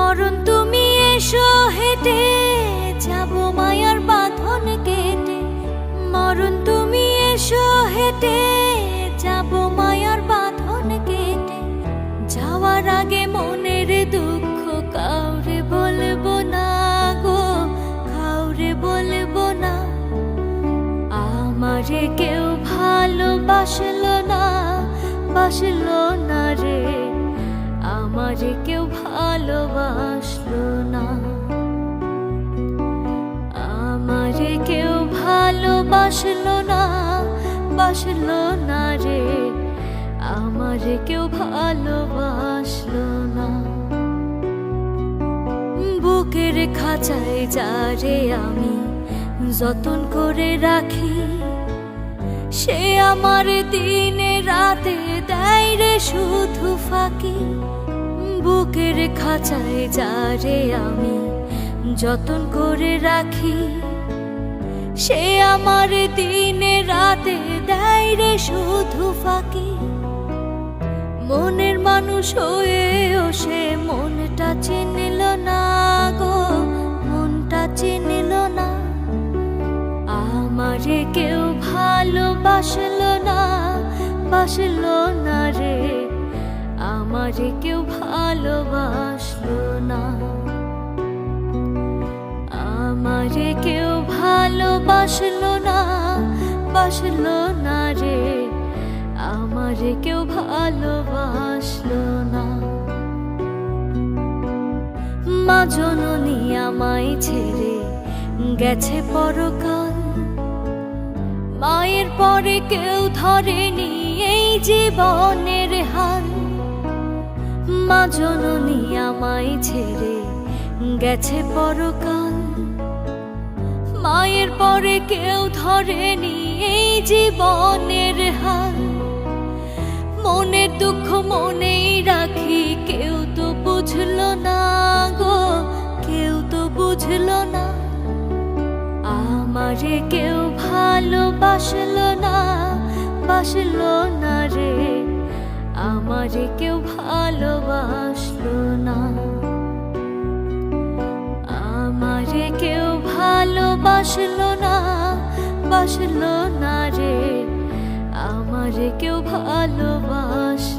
মরণ তুমি এসো হেঁটে যাব মায়ার বাঁধন কেটে। মরণ তুমি এসো হেঁটে যাব মায়ার বাঁধন কেটে। যাওয়ার আগে মনের দুঃখ কাউরে বলবো না গো, কাউরে বলবো না। আমারে কেউ ভালোবাসলো না, বাসলো না রে, আমারে কেউ ভালোবাসলো না। আমারে কেউ ভালোবাসলো না, বাসলো না রে, আমারে কেউ ভালোবাসলো না। বুকের খাঁচায় যারে আমি যতন করে রাখি, সে আমার দিনে রাতে দেয় রে শুধু ফাঁকি। বুকের খাঁচায় যারে আমি যতন করে রাখি, সে আমার দিনে রাতে দেয় রে শুধু ফাঁকি। মনের মানুষ হয়েও সে মনটা চিনল না গো, মনটা চিনল না। আমারে কেউ ভালোবাসলো না, বাসলো না রে, আমারে কেউ ভালোবাসলো না। আমারে কেউ ভালোবাসলো না, বাসলো না রে, আমারে কেউ ভালোবাসলো না। মা জননী আমায় ছেড়ে গেছে পরকাল, মায়ের পরে কেউ ধরেনি এই জীবনের হাল। মা জননী আমায় ছেড়ে গেছে পরকাল, মায়ের পরে কেউ ধরেনি এই জীবনের হাল। মনের দুঃখ মনেই রাখি, কেউ তো বুঝলো না গো, কেউ তো বুঝলো না। আমারে কেউ ভালোবাসলো না, বাসলো না রে, আমারে কেউ ভালোবাসলো না। আমারে কেউ ভালোবাসলো না, বাসলো না রে, আমারে কেউ ভালোবাসলো